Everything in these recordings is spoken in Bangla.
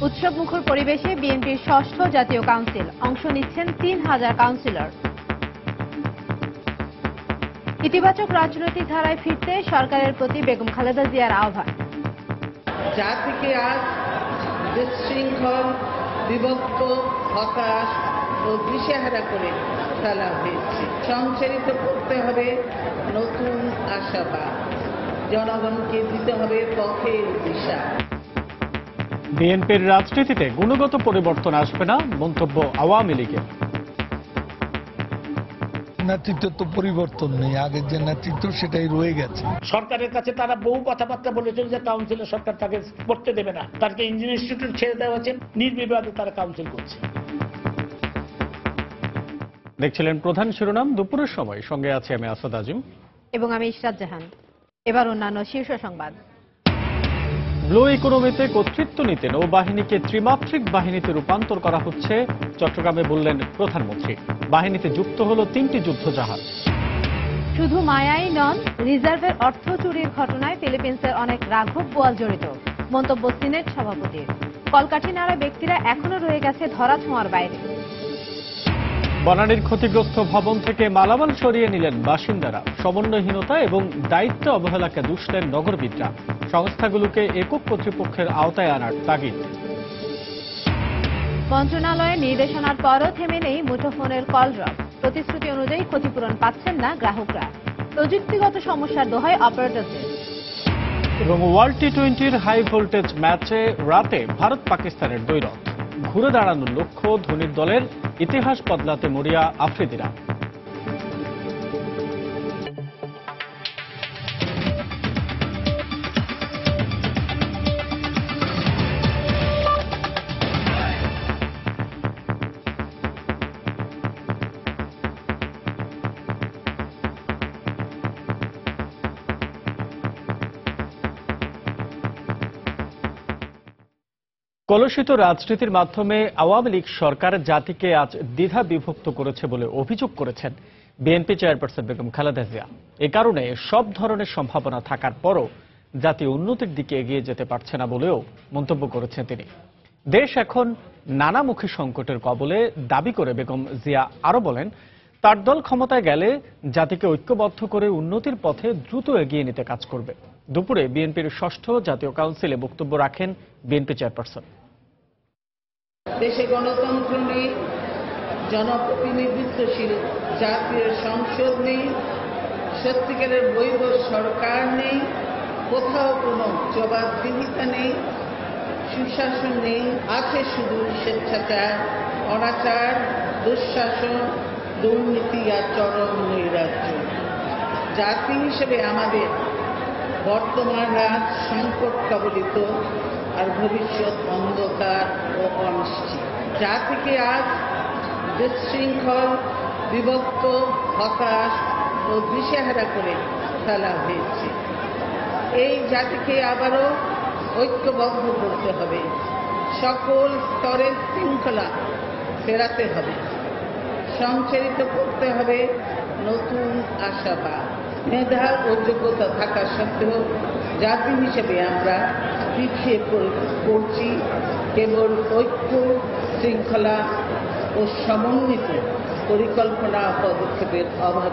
উৎসবমুখর পরিবেশে বিএনপির ষষ্ঠ জাতীয় কাউন্সিল, অংশ নিচ্ছেন ৩,০০০ কাউন্সিলর। ইতিবাচক রাজনৈতিক ধারায় ফিরতে সরকারের প্রতি বেগম খালেদা জিয়ার আহ্বান। জাতিকে আজ বিশৃঙ্খল, বিভক্ত, হতাশ ও দিশেহারা করে ফেলা হয়েছে। সংচারিত করতে হবে নতুন আশাবাদ, জনগণকে দিতে হবে পথের দিশা। বিএনপির রাজনীতিতে গুণগত পরিবর্তন আসবে না, মন্তব্য আওয়ামী লীগের। নেতৃত্ব তো পরিবর্তন নেই, আগের যে নেতৃত্ব সেটাই রয়ে গেছে। সরকারের কাছে তারা বহু কথাবার্তা বলেছেন যে কাউন্সিলের সরকার তাকে করতে দেবে না, তাকে ইঞ্জিনিয়ার ইনস্টিটিউট ছেড়ে দেওয়া হচ্ছে, নির্বিবাদে তারা কাউন্সিল করছে। দেখছিলেন প্রধান শিরোনাম, দুপুরের সময় সঙ্গে আছে আমি আসাদ আজিম এবং আমি ইশরাত জাহান। এবার অন্যান্য শীর্ষ সংবাদ। ব্লু ইকোনমিতে কর্তৃত্ব নিতে নৌবাহিনীকে ত্রিমাত্রিক বাহিনীতে রূপান্তর করা হচ্ছে, চট্টগ্রামে বললেন প্রধানমন্ত্রী। বাহিনীতে যুক্ত হল 3টি যুদ্ধজাহাজ। শুধু মায়াই নন, রিজার্ভের অর্থ চুরির ঘটনায় ফিলিপিন্সের অনেক রাঘব বোয়াল জড়িত, মন্তব্য সিনেট সভাপতির। কলকাঠি নাড়া ব্যক্তিরা এখনো রয়ে গেছে ধরা ছোঁয়ার বাইরে। বনানীর ক্ষতিগ্রস্ত ভবন থেকে মালামাল সরিয়ে নিলেন বাসিন্দারা। সমন্বয়হীনতা এবং দায়িত্ব অবহেলাকে দুষলেন নগরবিদরা। সংস্থাগুলোকে একক কর্তৃপক্ষের আওতায় আনার তাগিদ। মন্ত্রণালয়ের নির্দেশনার পরও থেমে নেই মুঠোফোনের কল ড্রপ। প্রতিশ্রুতি অনুযায়ী ক্ষতিপূরণ পাচ্ছেন না গ্রাহকরা। প্রযুক্তিগত সমস্যার দোহায় অপারেটরদের। এবং ওয়ার্ল্ড টি-20-র হাই ভোল্টেজ ম্যাচে রাতে ভারত পাকিস্তানের দ্বৈরথ। ঘুরে দাঁড়ানোর লক্ষ্য ধোনির দলের, ইতিহাস বদলাতে মরিয়া আফ্রিদিরা। কলুষিত রাজনীতির মাধ্যমে আওয়ামী লীগ সরকার জাতিকে আজ দ্বিধা বিভক্ত করেছে বলে অভিযোগ করেছেন বিএনপি চেয়ারপারসন বেগম খালেদা জিয়া। এ কারণে সব ধরনের সম্ভাবনা থাকার পরও জাতি উন্নতির দিকে এগিয়ে যেতে পারছে না বলেও মন্তব্য করেছেন তিনি। দেশ এখন নানামুখী সংকটের কবলে দাবি করে বেগম জিয়া আরও বলেন, তার দল ক্ষমতায় গেলে জাতিকে ঐক্যবদ্ধ করে উন্নতির পথে দ্রুত এগিয়ে নিতে কাজ করবে। দুপুরে বিএনপির ষষ্ঠ জাতীয় কাউন্সিলে বক্তব্য রাখেন বিএনপি চেয়ারপারসন। দেশে গণতন্ত্র নেই, জনপ্রতিনিধিত্বশীল জাতীয় সংসদ নেই, সত্যিকারের বৈধ সরকার নেই, কোথাও কোনো জবাবদিহিতা নেই, সুশাসন নেই, আছে শুধু স্বেচ্ছাচার, অনাচার, দুঃশাসন, দুর্নীতি আর চরম নৈরাজ্য। জাতি হিসেবে আমাদের বর্তমান রাজ সংকট কবলিত, আর ভবিষ্যৎ অন্ধকার ও অনিশ্চিত। জাতিকে আজ বিশৃঙ্খল, বিভক্ত, হতাশ ও দিশেহারা করে ফেলা হয়েছে। এই জাতিকে আবারও ঐক্যবদ্ধ করতে হবে, সকল স্তরের শৃঙ্খলা ফেরাতে হবে, সংচারিত করতে হবে নতুন আশাবাদ। মেধা ও যোগ্যতা থাকা সত্ত্বেও জাতি হিসেবে আমরা পিছিয়ে পড়ছি কেবল ঐক্য, শৃঙ্খলা ও সমন্বিত পরিকল্পনা পদক্ষেপের অভাব।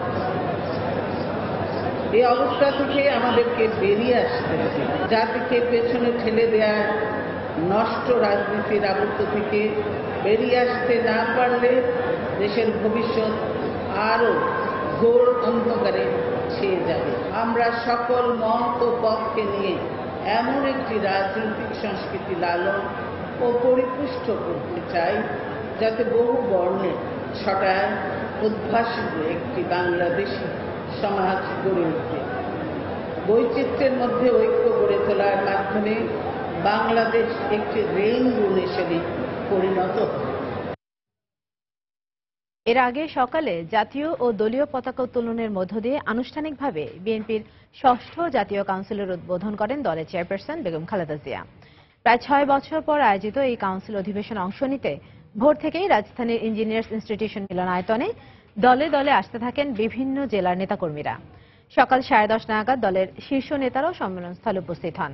এই অবস্থা থেকে আমাদেরকে বেরিয়ে আসতে হবে। জাতিকে পেছনে ঠেলে দেওয়া নষ্ট রাজনীতির আবদ্ধ থেকে বেরিয়ে আসতে না পারলে দেশের ভবিষ্যৎ আরও ঘোর অন্ধকারে ছেয়ে যাবে। আমরা সকল মত ও পথকে নিয়ে এমন একটি রাজনৈতিক সংস্কৃতি লালন ও পরিপুষ্ট করতে চাই, যাতে বহু বর্ণের ছটায় উদ্ভাসিত একটি বাংলাদেশী সমাজ গড়ে ওঠে। বৈচিত্র্যের মধ্যে ঐক্য গড়ে তোলার মাধ্যমে বাংলাদেশ একটি রেইনবো নেশনে পরিণত হবে। এর আগে সকালে জাতীয় ও দলীয় পতাকা উত্তোলনের মধ্য দিয়ে আনুষ্ঠানিকভাবে বিএনপির ষষ্ঠ জাতীয় কাউন্সিলের উদ্বোধন করেন দলের চেয়ারপারসন বেগম খালেদা জিয়া। প্রায় 6 বছর পর আয়োজিত এই কাউন্সিল অধিবেশনে অংশ নিতে ভোর থেকেই রাজধানীর ইঞ্জিনিয়ার্স ইনস্টিটিউশন মিলনায়তনে দলে দলে আসতে থাকেন বিভিন্ন জেলার নেতাকর্মীরা। সকাল 10:30 নাগাদ দলের শীর্ষ নেতারাও সম্মেলনস্থলে উপস্থিত হন।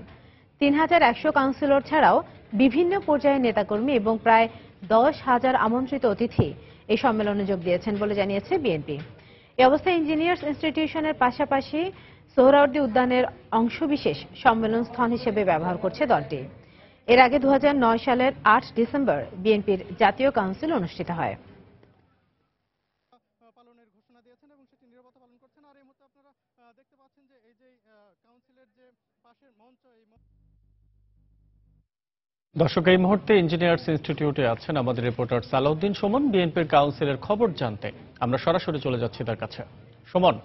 3100 কাউন্সিলর ছাড়াও বিভিন্ন পর্যায়ের নেতাকর্মী এবং প্রায় 10,000 আমন্ত্রিত অতিথি এই সম্মেলনে যোগ দিয়েছেন বলে জানিয়েছে বিএনপি। এই অবস্থায় ইঞ্জিনিয়ার্স ইনস্টিটিউশনের পাশাপাশি সোহরাওয়ার্দী উদ্যানের অংশবিশেষ সম্মেলন স্থল হিসেবে ব্যবহার করছে দলটি। এর আগে 2009 সালের 8 ডিসেম্বর বিএনপির জাতীয় কাউন্সিল অনুষ্ঠিত হয়। পালনের ঘোষণা দিয়েছেন এবং সেটি নীরবতা পালন করছেন। আর এই মুহূর্তে আপনারা দেখতে পাচ্ছেন যে এই যে কাউন্সিলের যে পাশের মঞ্চ, এই দর্শক, এই মুহূর্তে ইঞ্জিনিয়ার্স ইনস্টিটিউটে আছেন আমাদের রিপোর্টার সালাউদ্দিন সুমন। বিএনপির কাউন্সিলের খবর জানতে আমরা সরাসরি চলে যাচ্ছি তার কাছে। সুমন,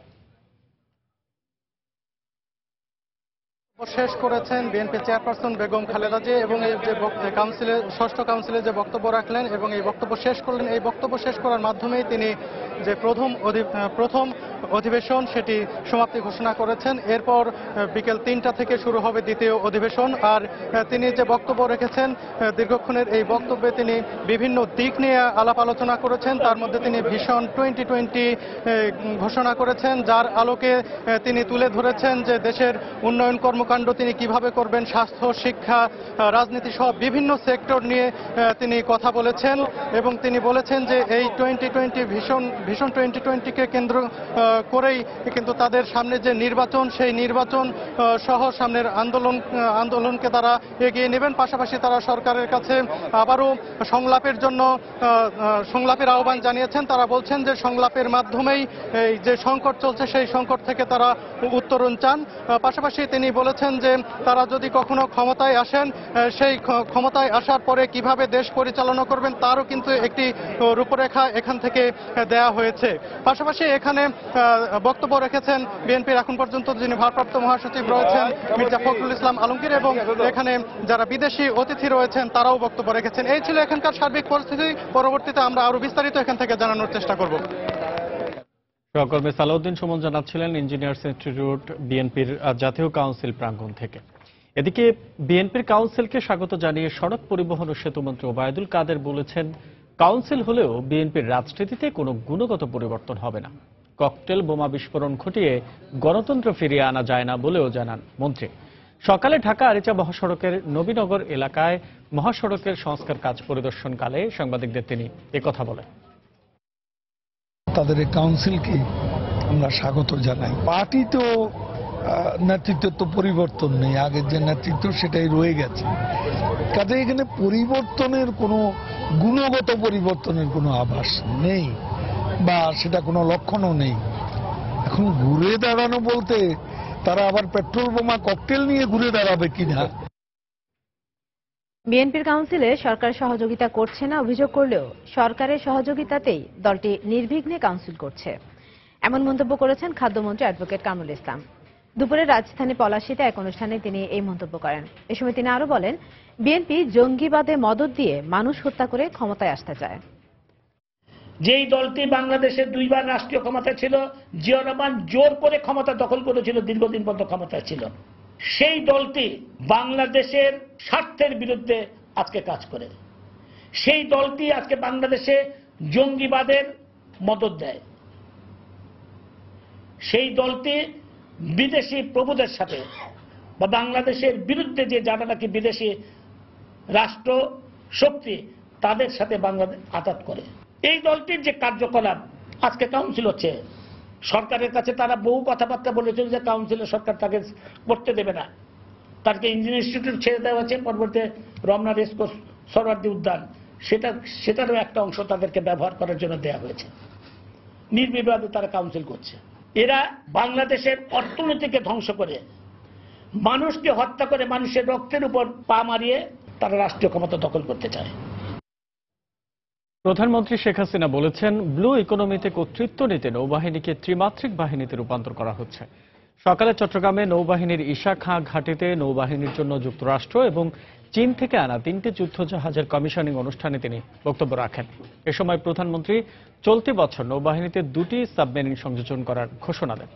শেষ করেছেন বিএনপি চেয়ারপারসন বেগম খালেদা জিয়া এবং এই যে কাউন্সিলের ষষ্ঠ কাউন্সিলে যে বক্তব্য রাখলেন এবং এই বক্তব্য শেষ করলেন। এই বক্তব্য শেষ করার মাধ্যমেই তিনি যে প্রথম অধিবেশন সেটি সমাপ্তি ঘোষণা করেছেন। এরপর বিকেল 3টা থেকে শুরু হবে দ্বিতীয় অধিবেশন। আর তিনি যে বক্তব্য রেখেছেন, দীর্ঘক্ষণের এই বক্তব্যে তিনি বিভিন্ন দিক নিয়ে আলাপ আলোচনা করেছেন। তার মধ্যে তিনি ভিশন 2020 ঘোষণা করেছেন, যার আলোকে তিনি তুলে ধরেছেন যে দেশের উন্নয়ন কর্মকাণ্ড তিনি কিভাবে করবেন। স্বাস্থ্য, শিক্ষা, রাজনীতি সহ বিভিন্ন সেক্টর নিয়ে তিনি কথা বলেছেন এবং তিনি বলেছেন যে এই 2020 ভিশন 2020-কে কেন্দ্র করেই কিন্তু তাদের সামনে যে নির্বাচন, সেই নির্বাচন সহ সামনের আন্দোলনকে তারা এগিয়ে নেবেন। পাশাপাশি তারা সরকারের কাছে আবারও সংলাপের আহ্বান জানিয়েছেন। তারা বলছেন যে সংলাপের মাধ্যমেই এই যে সংকট চলছে সেই সংকট থেকে তারা উত্তরণ চান। পাশাপাশি তিনি বলেছেন যে তারা যদি কখনো ক্ষমতায় আসেন, সেই ক্ষমতায় আসার পরে কিভাবে দেশ পরিচালনা করবেন তারও কিন্তু একটি রূপরেখা এখান থেকে দেয়া হয়েছে। পাশাপাশি এখানে বক্তব্য রেখেছেন বিএনপির এখন পর্যন্ত যিনি ভারপ্রাপ্ত মহাসচিব রয়েছেন মির্জা ফখরুল ইসলাম আলমগীর এবং এখানে যারা বিদেশি অতিথি রয়েছেন তারাও বক্তব্য রেখেছেন। এই ছিল এখানকার সার্বিক পরিস্থিতি। পরবর্তীতে আমরা আরো বিস্তারিত এখান থেকে জানানোর চেষ্টা করব। সহকর্মী সালাউদ্দিন সুমন জানাচ্ছিলেন ইঞ্জিনিয়ার্স ইনস্টিটিউট বিএনপির জাতীয় কাউন্সিল প্রাঙ্গণ থেকে। এদিকে বিএনপির কাউন্সিলকে স্বাগত জানিয়ে সড়ক পরিবহন ও সেতুমন্ত্রী ওবায়দুল কাদের বলেছেন, কাউন্সিল হলেও বিএনপির রাজনীতিতে কোনো গুণগত পরিবর্তন হবে না। ককটেল বোমা বিস্ফোরণ ঘটিয়ে গণতন্ত্র ফিরিয়ে আনা যায় না বলেও জানান মন্ত্রী। সকালে ঢাকা আরিচা মহাসড়কের নবীনগর এলাকায় মহাসড়কের সংস্কার কাজ পরিদর্শনকালে সাংবাদিকদের তিনি একথা বলেন। তাদের এই কাউন্সিলকে আমরা স্বাগত জানাই। পার্টি তো নেতৃত্বের তো পরিবর্তন নেই, আগের যে নেতৃত্ব সেটাই রয়ে গেছে। কাজে এখানে পরিবর্তনের কোনো গুণগত পরিবর্তনের কোনো আভাস নেই বা সেটা কোনো লক্ষণও নেই। এখন ঘুরে দাঁড়ানো বলতে তারা আবার পেট্রোল বোমা ককটেল নিয়ে ঘুরে দাঁড়াবে কিনা। বিএনপির কাউন্সিলে সরকার সহযোগিতা করছে না অভিযোগ করলেও সরকারের সহযোগিতাতেই দলটি নির্বিঘ্নে কাউন্সিল করছে, এমন মন্তব্য করেছেন খাদ্যমন্ত্রী অ্যাডভোকেট কামরুল ইসলাম। দুপুরে রাজধানী পলাশীতে এক অনুষ্ঠানে তিনি এই মন্তব্য করেন। এ সময় তিনি আরো বলেন, বিএনপি জঙ্গিবাদে মদদ দিয়ে মানুষ হত্যা করে ক্ষমতায় আসতে চায়। যেই দলটি বাংলাদেশে 2 বার রাষ্ট্রীয় ক্ষমতায় ছিল, জিয়া রহমান জোর করে ক্ষমতা দখল করেছিল, দীর্ঘদিন পর্যন্ত ক্ষমতায় ছিল, সেই দলটি বাংলাদেশের স্বার্থের বিরুদ্ধে আজকে কাজ করে। সেই দলটি আজকে বাংলাদেশে জঙ্গিবাদের মদদ দেয়। সেই দলটি বিদেশি প্রভুদের সাথে বা বাংলাদেশের বিরুদ্ধে যে যারা নাকি বিদেশি রাষ্ট্র শক্তি তাদের সাথে বাংলাদেশ আঘাত করে। এই দলটির যে কার্যকলাপ আজকে কাউন্সিল হচ্ছে, সরকারের কাছে তারা বহু কথাবার্তা বলেছিল যে কাউন্সিলে সরকার তাকে করতে দেবে না, তাকে ইঞ্জিনিয়ার ইনস্টিটিউট ছেড়ে দেওয়া হয়েছে, পরবর্তীতে রমনা রেসকোর্স, সোহরাওয়ার্দী উদ্যান সেটারও একটা অংশ তাদেরকে ব্যবহার করার জন্য দেওয়া হয়েছে। নির্বিবাদে তারা কাউন্সিল করছে। এরা বাংলাদেশের অর্থনীতিকে ধ্বংস করে, মানুষকে হত্যা করে, মানুষের রক্তের উপর পা মারিয়ে তারা রাষ্ট্রীয় ক্ষমতা দখল করতে চায়। প্রধানমন্ত্রী শেখ হাসিনা বলেছেন, ব্লু ইকোনমিতে কর্তৃত্ব নিতে নৌবাহিনীকে ত্রিমাত্রিক বাহিনীতে রূপান্তর করা হচ্ছে। সকালে চট্টগ্রামে নৌবাহিনীর ঈশা খাঁ ঘাটিতে নৌবাহিনীর জন্য যুক্তরাষ্ট্র এবং চীন থেকে আনা 3টি যুদ্ধজাহাজের কমিশনিং অনুষ্ঠানে তিনি বক্তব্য রাখেন। এ সময় প্রধানমন্ত্রী চলতি বছর নৌবাহিনীতে 2টি সাবমেরিন সংযোজন করার ঘোষণা দেন।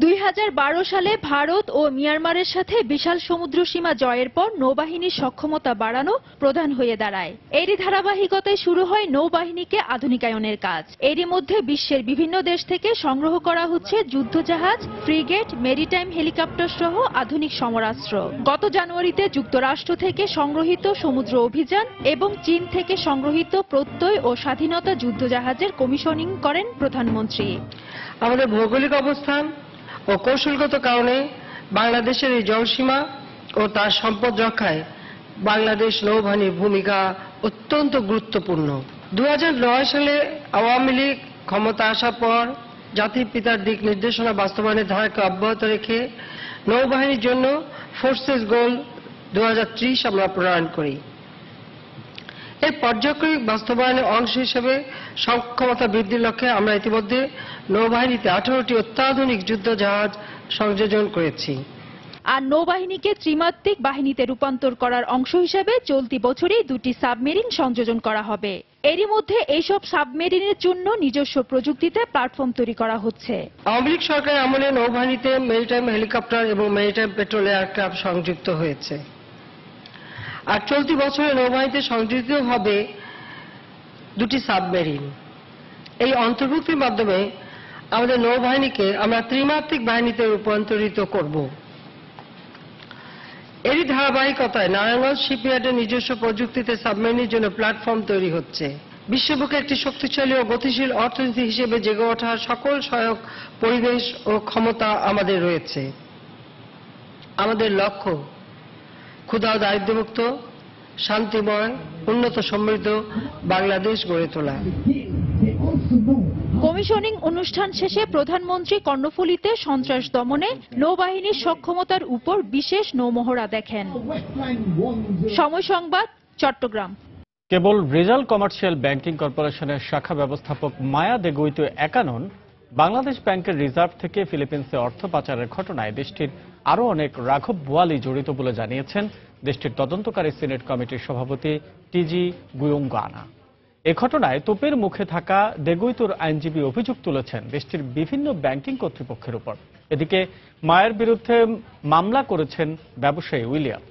2012 সালে ভারত ও মিয়ানমারের সাথে বিশাল সমুদ্র সীমা জয়ের পর নৌবাহিনীর সক্ষমতা বাড়ানো প্রধান হয়ে দাঁড়ায়। এরই ধারাবাহিকতায় শুরু হয় নৌবাহিনীকে আধুনিকায়নের কাজ। এরই মধ্যে বিশ্বের বিভিন্ন দেশ থেকে সংগ্রহ করা হচ্ছে যুদ্ধজাহাজ, ফ্রিগেট, মেরিটাইম হেলিকপ্টার সহ আধুনিক সমরাস্ত্র। গত জানুয়ারিতে যুক্তরাষ্ট্র থেকে সংগ্রহিত সমুদ্র অভিযান এবং চীন থেকে সংগ্রহিত প্রত্যয় ও স্বাধীনতা যুদ্ধজাহাজের কমিশনিং করেন প্রধানমন্ত্রী। আমাদের ভৌগোলিক অবস্থান ও কৌশলগত কারণে বাংলাদেশের এই জলসীমা ও তার সম্পদ রক্ষায় বাংলাদেশ নৌবাহিনীর ভূমিকা অত্যন্ত গুরুত্বপূর্ণ। 2009 সালে আওয়ামী লীগ ক্ষমতা আসার পর জাতির পিতার দিক নির্দেশনা বাস্তবায়নের ধারাকে অব্যাহত রেখে নৌবাহিনীর জন্য ফোর্সেস গোল 2030 আমরা প্রণয়ন করি। এই পর্যায়ক্রমিক বাস্তবায়নের অংশ হিসেবে সক্ষমতা বৃদ্ধির লক্ষ্যে আমরা ইতিমধ্যে নৌবাহিনীতে 18টি অত্যাধুনিক যুদ্ধজাহাজ সংযোজন করেছি। আর নৌবাহিনীকে ত্রিমাত্রিক বাহিনীতে রূপান্তর করার অংশ হিসেবে চলতি বছরই 2টি সাবমেরিন সংযোজন করা হবে। এরই মধ্যে এইসব সাবমেরিনের জন্য নিজস্ব প্রযুক্তিতে প্ল্যাটফর্ম তৈরি করা হচ্ছে। আওয়ামী লীগ সরকারের আমলে নৌবাহিনীতে মেরিটাইম হেলিকপ্টার এবং মেরিটাইম পেট্রোল এয়ারক্রাফট সংযুক্ত হয়েছে। আর চলতি বছরে নৌবাহিনীতে সংযোজিত হবে 2টি সাবমেরিন। এই অন্তর্ভুক্তির মাধ্যমে আমাদের নৌবাহিনীকে আমরা ত্রিমাত্রিক বাহিনীতে রূপান্তরিত করব। এরই ধারাবাহিকতায় নারায়ণগঞ্জ শিপইয়ার্ডের নিজস্ব প্রযুক্তিতে সাবমেরিনের জন্য প্ল্যাটফর্ম তৈরি হচ্ছে। বিশ্ববুকে একটি শক্তিশালী ও গতিশীল অর্থনীতি হিসেবে জেগে ওঠার সকল সহায়ক পরিবেশ ও ক্ষমতা আমাদের রয়েছে। আমাদের লক্ষ্য ক্ষুধা ও দারিদ্র্যমুক্ত, শান্তিময়, উন্নত সমৃদ্ধ বাংলাদেশ গড়ে তোলা। কমিশনিং অনুষ্ঠান শেষে প্রধানমন্ত্রী কর্ণফুলীতে সন্ত্রাস দমনে নৌবাহিনীর সক্ষমতার উপর বিশেষ নৌমহড়া দেখেন। সময় সংবাদ, চট্টগ্রাম। কেবল রিজাল কমার্শিয়াল ব্যাংকিং কর্পোরেশনের শাখা ব্যবস্থাপক মায়া দেগুইতো একা নন। বাংলাদেশ ব্যাংকের রিজার্ভ থেকে ফিলিপিন্সে অর্থ পাচারের ঘটনায় দেশটির আরও অনেক রাঘব বোয়ালি জড়িত বলে জানিয়েছেন দেশটির তদন্তকারী সিনেট কমিটির সভাপতি টিজি গুয়ুঙ্গানা। এ ঘটনায় তোপের মুখে থাকা দেগুইতোর আইনজীবী অভিযোগ তুলেছেন দেশটির বিভিন্ন ব্যাংকিং কর্তৃপক্ষের উপর। এদিকে মায়ের বিরুদ্ধে মামলা করেছেন ব্যবসায়ী উইলিয়াম।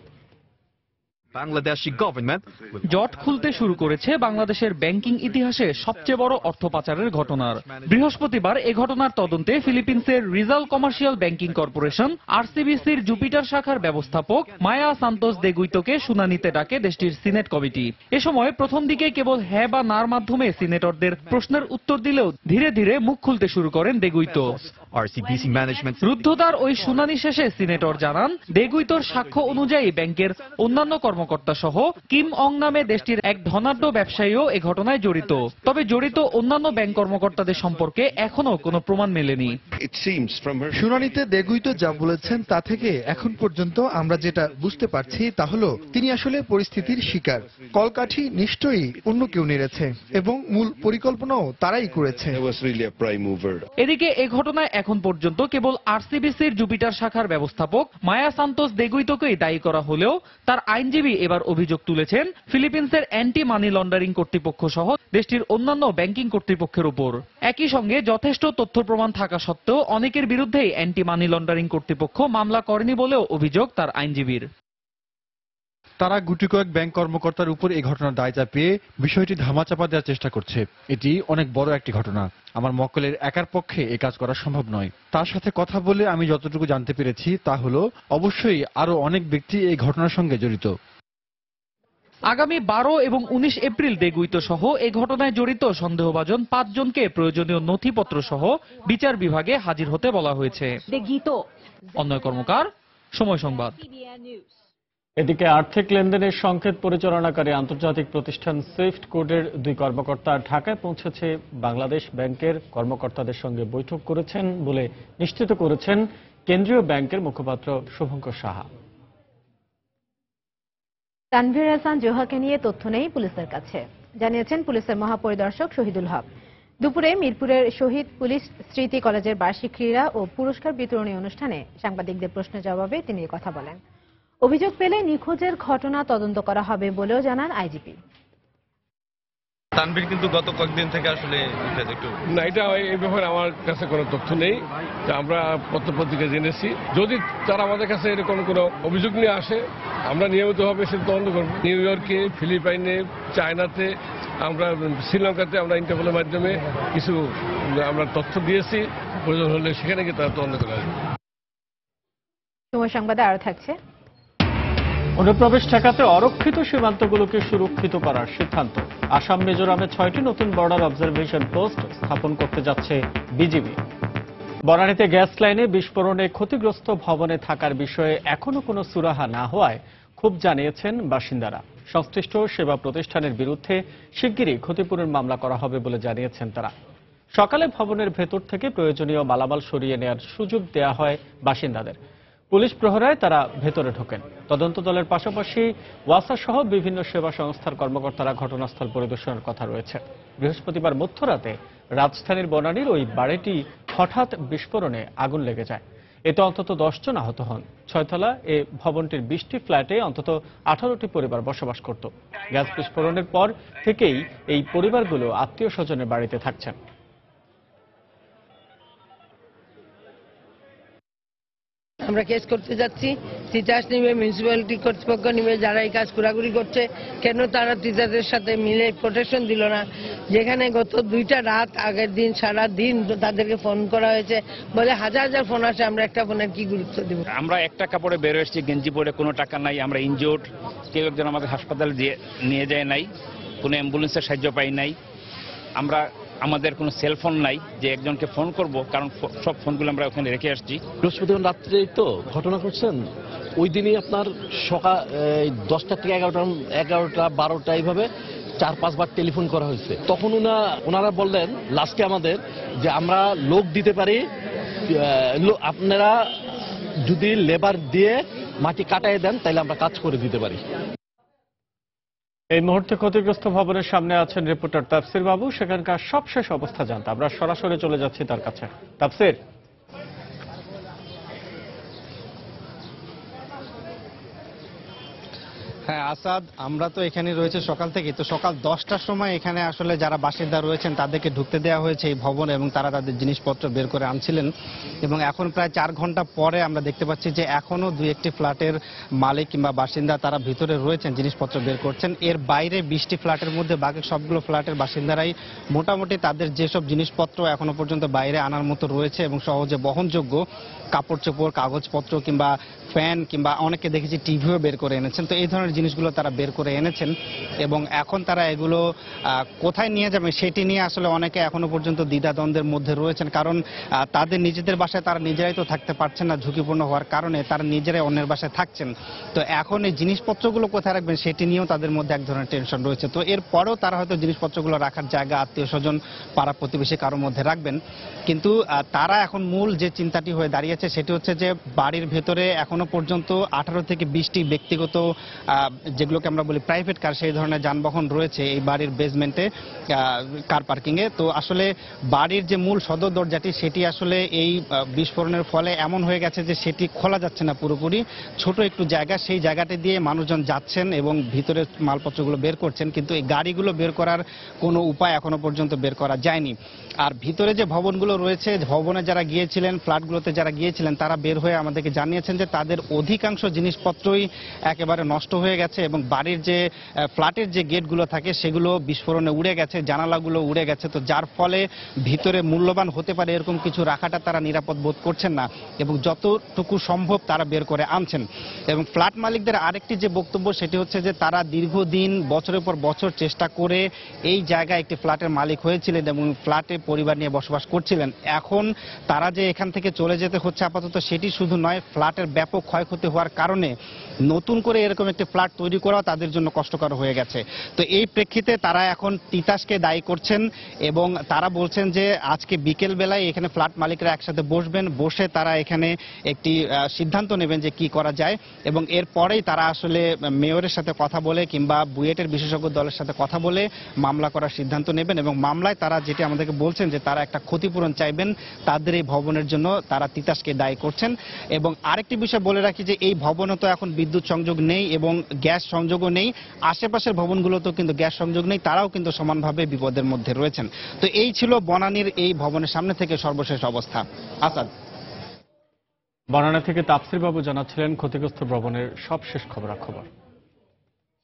জট খুলতে শুরু করেছে বাংলাদেশের ব্যাংকিং ইতিহাসে সবচেয়ে বড় অর্থ পাচারের ঘটনার। বৃহস্পতিবার এ ঘটনার তদন্তে ফিলিপিন্সের রিজাল কমার্শিয়াল ব্যাংকিং কর্পোরেশন আরসিবিসির জুপিটার শাখার ব্যবস্থাপক মায়া সান্তোস দেগুইতোকে শুনানিতে ডাকে দেশটির সিনেট কমিটি। এ সময় প্রথম দিকে কেবল হ্যাঁ বা নার মাধ্যমে সিনেটরদের প্রশ্নের উত্তর দিলেও ধীরে ধীরে মুখ খুলতে শুরু করেন দেগুইতো। রুদ্ধদ্বার ওই শুনানি শেষে সিনেটর জানান দেগুইতোর সাক্ষ্য অনুযায়ী ব্যাংকের অন্যান্য কর্মকর্তা সহ কিম অং নামে দেশটির এক ধনাঢ্য ব্যবসায়ীও এ ঘটনায় জড়িত। তবে জড়িত অন্যান্য ব্যাংক কর্মকর্তাদের সম্পর্কে এখনো কোনো প্রমাণ মেলেনি। শুনানিতে দেগুইতো যা বলেছেন তা থেকে এখন পর্যন্ত আমরা যেটা বুঝতে পারছি তা হলো তিনি আসলে পরিস্থিতির শিকার। কলকাঠি নিশ্চয়ই অন্য কেউ নেড়েছে এবং মূল পরিকল্পনাও তারাই করেছে। এদিকে এ ঘটনায় এখন পর্যন্ত কেবল আরসিবিসির জুপিটার শাখার ব্যবস্থাপক মায়া সান্তোস দেগুইতোকেই দায়ী করা হলেও তার আইনজীবী এবার অভিযোগ তুলেছেন ফিলিপিন্সের অ্যান্টি মানি লন্ডারিং কর্তৃপক্ষ সহ দেশটির অন্যান্য ব্যাংকিং কর্তৃপক্ষের উপর। একই সঙ্গে যথেষ্ট তথ্য প্রমাণ থাকা সত্ত্বেও অনেকের বিরুদ্ধেই অ্যান্টি মানি লন্ডারিং কর্তৃপক্ষ মামলা করেনি বলেও অভিযোগ তার আইনজীবীর। তারা গুটি কয়েক ব্যাংক কর্মকর্তার উপর এই ঘটনার দায় চাপিয়ে বিষয়টি ধামাচাপা দেওয়ার চেষ্টা করছে। এটি অনেক বড় একটি ঘটনা। আমার মক্কেলের একার পক্ষে এই কাজ করা সম্ভব নয়। তার সাথে কথা বলে আমি যতটুকু জানতে পেরেছি তা হলো অবশ্যই আরো অনেক ব্যক্তি এই ঘটনার সঙ্গে জড়িত। আগামী 12 এবং 19 এপ্রিল দেগুইতো সহ এই ঘটনায় জড়িত সন্দেহভাজন 5 জনকে প্রয়োজনীয় নথিপত্র সহ বিচার বিভাগে হাজির হতে বলা হয়েছে। অন্যয় কর্মকার, সময় সংবাদ। এদিকে আর্থিক লেনদেনের সংকেত পরিচালনাকারী আন্তর্জাতিক প্রতিষ্ঠান সুইফট কোডের 2 কর্মকর্তা ঢাকায় পৌঁছেছে বাংলাদেশ ব্যাংকের কর্মকর্তাদের সঙ্গে বৈঠক করেছেন বলে নিশ্চিত করেছেন কেন্দ্রীয় ব্যাংকের মুখপাত্র শুভঙ্কর সাহা। তানভীর হাসান জোহাকে নিয়ে তথ্য নেই পুলিশের কাছে, জানিয়েছেন পুলিশের মহাপরিদর্শক শহীদুল হক। দুপুরে মিরপুরের শহীদ পুলিশ স্মৃতি কলেজের বার্ষিক ক্রীড়া ও পুরস্কার বিতরণী অনুষ্ঠানে সাংবাদিকদের প্রশ্নের জবাবে তিনি কথা বলেন। অভিযোগ পেলে নিখোঁজের ঘটনা তদন্ত করা হবে বলেও জানান আইজিপি। তানভীর কিন্তু গত কয়েকদিন থেকে আসলে একটু না, এটা এই ব্যাপারে আমার কাছে কোনো তথ্য নেই। আমরা পত্রপত্রিকা জেনেছি, যদি তারা আমাদের কাছে এরকম কোনো অভিযোগ নিয়ে আসে আমরা নিয়মিতভাবে সে তদন্ত করব। নিউ ইয়র্কে, ফিলিপাইনে, চায়নাতে, আমরা শ্রীলঙ্কাতে আমরা ইন্টারপোলের মাধ্যমে কিছু আমরা তথ্য দিয়েছি, প্রয়োজন হলে সেখানে গিয়ে তারা তদন্ত করে আসবে। সময় সংবাদে আরো থাকছে। অনুপ্রবেশ ঠেকাতে অরক্ষিত সীমান্তগুলোকে সুরক্ষিত করার সিদ্ধান্ত। আসাম মিজোরামে 6টি নতুন বর্ডার অবজারভেশন পোস্ট স্থাপন করতে যাচ্ছে বিজিবি। বনানীতে গ্যাস লাইনে বিস্ফোরণে ক্ষতিগ্রস্ত ভবনে থাকার বিষয়ে এখনো কোনো সুরাহা না হওয়ায় ক্ষোভ জানিয়েছেন বাসিন্দারা। সংশ্লিষ্ট সেবা প্রতিষ্ঠানের বিরুদ্ধে শিগগিরই ক্ষতিপূরণ মামলা করা হবে বলে জানিয়েছেন তারা। সকালে ভবনের ভেতর থেকে প্রয়োজনীয় মালামাল সরিয়ে নেওয়ার সুযোগ দেওয়া হয় বাসিন্দাদের। পুলিশ প্রহরায় তারা ভেতরে ঢোকেন। তদন্ত দলের পাশাপাশি ওয়াসা সহ বিভিন্ন সেবা সংস্থার কর্মকর্তারা ঘটনাস্থল পরিদর্শনের কথা রয়েছে। বৃহস্পতিবার মধ্যরাতে রাজধানীর বনানীর ওই বাড়িটি হঠাৎ বিস্ফোরণে আগুন লেগে যায়। এতে অন্তত 10 জন আহত হন। 6তলা এ ভবনটির 20টি ফ্ল্যাটে অন্তত 18টি পরিবার বসবাস করত। গ্যাস বিস্ফোরণের পর থেকেই এই পরিবারগুলো আত্মীয় স্বজনের বাড়িতে থাকছেন। আমরা কেস করতে যাচ্ছি, তিতাস নিবে, মিউনিসিপ্যালিটি কর্তৃপক্ষ নিবে, যারা এই কাজ ঘোরাঘুরি করছে, কেন তারা তিতাসের সাথে মিলে প্রোটেকশন দিল না? যেখানে গত 2টা রাত আগের দিন সারা দিন তাদেরকে ফোন করা হয়েছে, বলে হাজার হাজার ফোন আসে, আমরা একটা ফোনের কি গুরুত্ব দেব? আমরা একটা কাপড়ে বের এসেছি, গেঞ্জি পরে, কোনো টাকা নাই, আমরা ইনজিওর্ড, কেউ একজন আমাদের হাসপাতালে নিয়ে যায় নাই, কোনো অ্যাম্বুলেন্সের সাহায্য পাই নাই, আমাদের কোনো সেলফোন নাই যে একজনকে ফোন করব, কারণ সব ফোনগুলো আমরা ওখানে রেখে আসছি। বৃহস্পতিবার রাত্রেই তো ঘটনা করছেন, ওই দিনই আপনার সকাল 10টা থেকে 11টা 12টা এইভাবে 4-5 বার টেলিফোন করা হয়েছে। তখন ওনারা বললেন লাস্টে আমাদের যে আমরা লোক দিতে পারি, আপনারা যদি লেবার দিয়ে মাটি কাটায় দেন তাহলে আমরা কাজ করে দিতে পারি। এই মুহূর্তে ক্ষতিগ্রস্ত ভবনের সামনে আছেন রিপোর্টার তাফসির বাবু। সেখানকার সবশেষ অবস্থা জানতে আমরা সরাসরি চলে যাচ্ছি তার কাছে। তাফসির, হ্যাঁ আসাদ, আমরা তো এখানে রয়েছে সকাল থেকে। তো সকাল 10টার সময় এখানে আসলে যারা বাসিন্দা রয়েছেন তাদেরকে ঢুকতে দেওয়া হয়েছে এই ভবনে, এবং তারা তাদের জিনিসপত্র বের করে আনছিলেন। এবং এখন প্রায় 4 ঘন্টা পরে আমরা দেখতে পাচ্ছি যে এখনো 2-1টি ফ্ল্যাটের মালিক কিংবা বাসিন্দা তারা ভিতরে রয়েছেন, জিনিসপত্র বের করছেন। এর বাইরে 20টি ফ্ল্যাটের মধ্যে বাকি সবগুলো ফ্ল্যাটের বাসিন্দারাই মোটামুটি তাদের যেসব জিনিসপত্র এখনো পর্যন্ত বাইরে আনার মতো রয়েছে এবং সহজে বহনযোগ্য, কাপড় চোপড়, কাগজপত্র কিংবা ফ্যান কিংবা অনেকে দেখেছি টিভিও বের করে এনেছেন। তো এই ধরনের জিনিসগুলো তারা বের করে এনেছেন এবং এখন তারা এগুলো কোথায় নিয়ে যাবে সেটি নিয়ে আসলে অনেকে এখনো পর্যন্ত দ্বিধাদ্বন্দ্বের মধ্যে রয়েছেন। কারণ তাদের নিজেদের বাসায় তারা নিজেরাই তো থাকতে পারছেন না, ঝুঁকিপূর্ণ হওয়ার কারণে তারা নিজেরাই অন্যের বাসায় থাকছেন। তো এখন এই জিনিসপত্রগুলো কোথায় রাখবেন সেটি নিয়েও তাদের মধ্যে এক ধরনের টেনশন রয়েছে। তো এরপরেও তারা হয়তো জিনিসপত্রগুলো রাখার জায়গা আত্মীয় স্বজন, পাড়া প্রতিবেশী কারোর মধ্যে রাখবেন। কিন্তু তারা এখন মূল যে চিন্তাটি হয়ে দাঁড়িয়েছে সেটি হচ্ছে যে বাড়ির ভেতরে এখনো পর্যন্ত 18 থেকে 20টি ব্যক্তিগত যেগুলোকে আমরা বলি প্রাইভেট কার, সেই ধরনের যানবাহন রয়েছে এই বাড়ির বেসমেন্টে কার পার্কিংয়ে। তো আসলে বাড়ির যে মূল সদর দরজাটি সেটি আসলে এই বিস্ফোরণের ফলে এমন হয়ে গেছে যে সেটি খোলা যাচ্ছে না পুরোপুরি। ছোট একটু জায়গা, সেই জায়গাটি দিয়ে মানুষজন যাচ্ছেন এবং ভিতরে মালপত্রগুলো বের করছেন, কিন্তু এই গাড়িগুলো বের করার কোনো উপায় এখনো পর্যন্ত বের করা যায়নি। আর ভিতরে যে ভবনগুলো রয়েছে, ভবনে যারা গিয়েছিলেন, ফ্ল্যাটগুলোতে যারা গিয়েছিলেন, তারা বের হয়ে আমাদেরকে জানিয়েছেন যে তাদের অধিকাংশ জিনিসপত্রই একেবারে নষ্ট হয়ে গেছে এবং বাড়ির যে ফ্ল্যাটের যে গেটগুলো থাকে সেগুলো বিস্ফোরণে উড়ে গেছে, জানালাগুলো উড়ে গেছে। তো যার ফলে ভিতরে মূল্যবান হতে পারে এরকম কিছু রাখাটা তারা নিরাপদ বোধ করছেন না এবং যতটুকু সম্ভব তারা বের করে আনছেন। এবং ফ্ল্যাট মালিকদের আরেকটি যে বক্তব্য সেটি হচ্ছে যে তারা দীর্ঘদিন বছরের পর বছর চেষ্টা করে এই জায়গায় একটি ফ্ল্যাটের মালিক হয়েছিলেন এবং ফ্ল্যাটে পরিবার নিয়ে বসবাস করছিলেন। এখন তারা যে এখান থেকে চলে যেতে হচ্ছে আপাতত সেটি শুধু নয়, ফ্ল্যাটের ব্যাপক ক্ষয়ক্ষতি হওয়ার কারণে নতুন করে এরকম একটি ফ্ল্যাট তৈরি করাও তাদের জন্য কষ্টকর হয়ে গেছে। তো এই প্রেক্ষিতে তারা এখন তিতাসকে দায়ী করছেন এবং তারা বলছেন যে আজকে বিকেল বেলায় এখানে ফ্ল্যাট মালিকরা একসাথে বসবেন, বসে তারা এখানে একটি সিদ্ধান্ত নেবেন যে কি করা যায় এবং এরপরেই তারা আসলে মেয়রের সাথে কথা বলে কিংবা বুয়েটের বিশেষজ্ঞ দলের সাথে কথা বলে মামলা করার সিদ্ধান্ত নেবেন এবং মামলায় তারা যেটি আমাদেরকে বলছেন যে তারা একটা ক্ষতিপূরণ চাইবেন তাদের এই ভবনের জন্য, তারা তিতাসকে দায়ী করছেন। এবং আরেকটি বিষয় বলে রাখি যে এই ভবনে তো এখন বিদ্যুৎ সংযোগ নেই এবং গ্যাস সংযোগও নেই, আশেপাশের ভবনগুলোতেও কিন্তু গ্যাস সংযোগ নেই, তারাও কিন্তু সমানভাবে বিপদের মধ্যে রয়েছেন। তো এই ছিল বনানীর এই ভবনের সামনে থেকে সর্বশেষ অবস্থা। আসাদ। বনানী থেকে তাফসির বাবু জানাচ্ছিলেন ক্ষতিগ্রস্ত ভবনের সবশেষ খবরাখবর।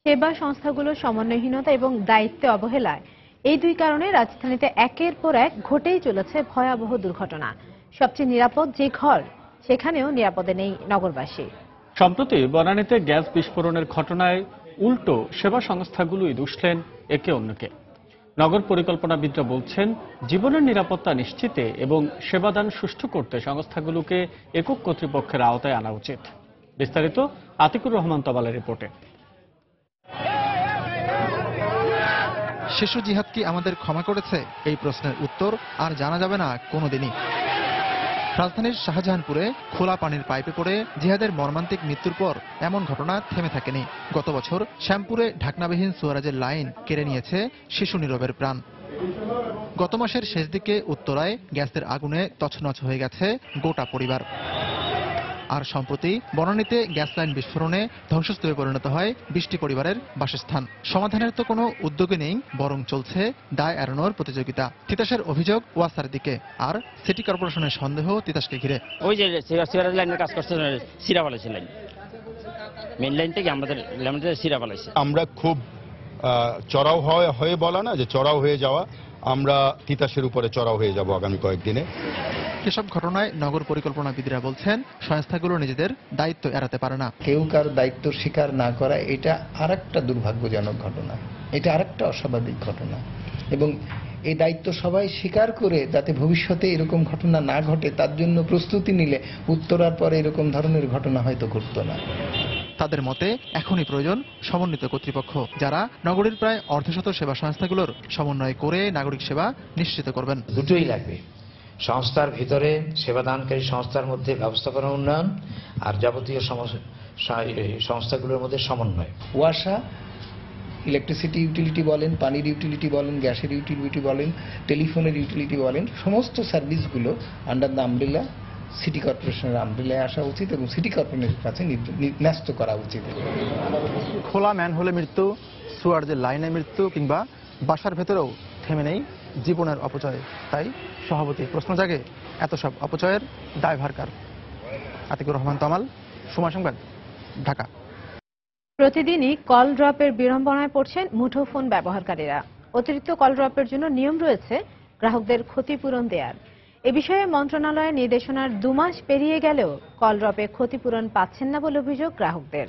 সেবা সংস্থাগুলোর সমন্বয়হীনতা এবং দায়িত্বে অবহেলায় এই দুই কারণে রাজধানীতে একের পর এক ঘটেই চলেছে ভয়াবহ দুর্ঘটনা। সবচেয়ে নিরাপদ যে ঘর, সেখানেও নিরাপদে নেই নগরবাসী। সম্প্রতি বনানীতে গ্যাস বিস্ফোরণের ঘটনায় উল্টো সেবা সংস্থাগুলোই দুষলেন একে অন্যকে। নগর পরিকল্পনাবিদরা বলছেন, জীবনের নিরাপত্তা নিশ্চিতে এবং সেবাদান সুষ্ঠু করতে সংস্থাগুলোকে একক কর্তৃপক্ষের আওতায় আনা উচিত। বিস্তারিত আতিকুর রহমান তবালের রিপোর্টে। শিশু জিহাদ কি আমাদের ক্ষমা করেছে? এই প্রশ্নের উত্তর আর জানা যাবে না কোনোদিনই। রাজধানীর শাহজাহানপুরে খোলা পানির পাইপে পড়ে জিহাদের মর্মান্তিক মৃত্যুর পর এমন ঘটনা থেমে থাকেনি। গত বছর শ্যামপুরে ঢাকনাবিহীন সুয়ারেজের লাইন কেড়ে নিয়েছে শিশু নীরবের প্রাণ। গত মাসের শেষ দিকে উত্তরায় গ্যাসের আগুনে তছনছ হয়ে গেছে গোটা পরিবার। আর সম্প্রতি বনানীতে গ্যাস লাইন বিস্ফোরণে ধ্বংসস্তূপে পরিণত হয় 20টি পরিবারের বাসস্থান। সমাধানের তো কোনো উদ্যোগে নেই, বরং চলছে দায় এড়ানোর প্রতিযোগিতা। তিতাসের অভিযোগ ওয়াসার দিকে, আর সিটি কর্পোরেশনের সন্দেহ তিতাসকে ঘিরে। ওই যে সিরাজ লাইনের কাজ করছে, সিরা ফেলাইছে লাইন, মেন লাইন থেকে আমাদের সিরা ফেলাইছে। আমরা খুব চড়াও হয়ে বলা না, যে চড়াও হয়ে যাওয়া, আমরা তিতাসের উপরে চড়াও হয়ে যাব আগামী কয়েকদিনে। এসব ঘটনায় নগর পরিকল্পনাবিদরা বলছেন, সংস্থাগুলো নিজেদের দায়িত্ব এড়াতে পারে না। কেউ কারো দায়িত্ব স্বীকার না করা, এটা আরেকটা দুর্ভাগ্যজনক ঘটনা, এটা আরেকটা অস্বাভাবিক ঘটনা। এবং এই দায়িত্ব সবাই স্বীকার করে যাতে ভবিষ্যতে এরকম ঘটনা না ঘটে, তার জন্য প্রস্তুতি নিলে উত্তরার পরে এরকম ধরনের ঘটনা হয়তো ঘটতো না। তাদের মতে এখনই প্রয়োজন সমন্বিত কর্তৃপক্ষ, যারা নগরীর প্রায় অর্ধশত সেবা সংস্থাগুলোর সমন্বয় করে নাগরিক সেবা নিশ্চিত করবেন। দুটোই লাগবে, সংস্থার ভিতরে সেবাদানকারী সংস্থার মধ্যে ব্যবস্থাপনা উন্নয়ন, আর যাবতীয় সংস্থাগুলোর মধ্যে সমন্বয়। ওয়াসা ইলেকট্রিসিটি ইউটিলিটি বলেন, পানির ইউটিলিটি বলেন, গ্যাসের ইউটিলিটি বলেন, টেলিফোনের ইউটিলিটি বলেন, সমস্ত সার্ভিসগুলো আন্ডার দ্য আমব্রেলা সিটি কর্পোরেশনের আমব্রেলায় আসা উচিত এবং সিটি কর্পোরেশনের কাছে ন্যস্ত করা উচিত। খোলা ম্যানহোলে মৃত্যু, সুয়ারেজের লাইনে মৃত্যু, কিংবা বাসার ভেতরেও থেমে নেই জীবনের অপচয়। তাই সভাপতি প্রশ্ন জাগে, এত সব অপচয়ের দায়ভার কার? আতিকুর রহমান তমাল, সময় সংবাদ, ঢাকা। প্রতিদিনই কল ড্রপের বিড়ম্বনায় পড়ছেন মুঠোফোন ব্যবহারকারীরা। অতিরিক্ত কল ড্রপের জন্য নিয়ম রয়েছে গ্রাহকদের ক্ষতিপূরণ দেওয়ার। এ বিষয়ে মন্ত্রণালয়ের নির্দেশনার 2 মাস পেরিয়ে গেলেও কল ড্রপে ক্ষতিপূরণ পাচ্ছেন না বলে অভিযোগ গ্রাহকদের।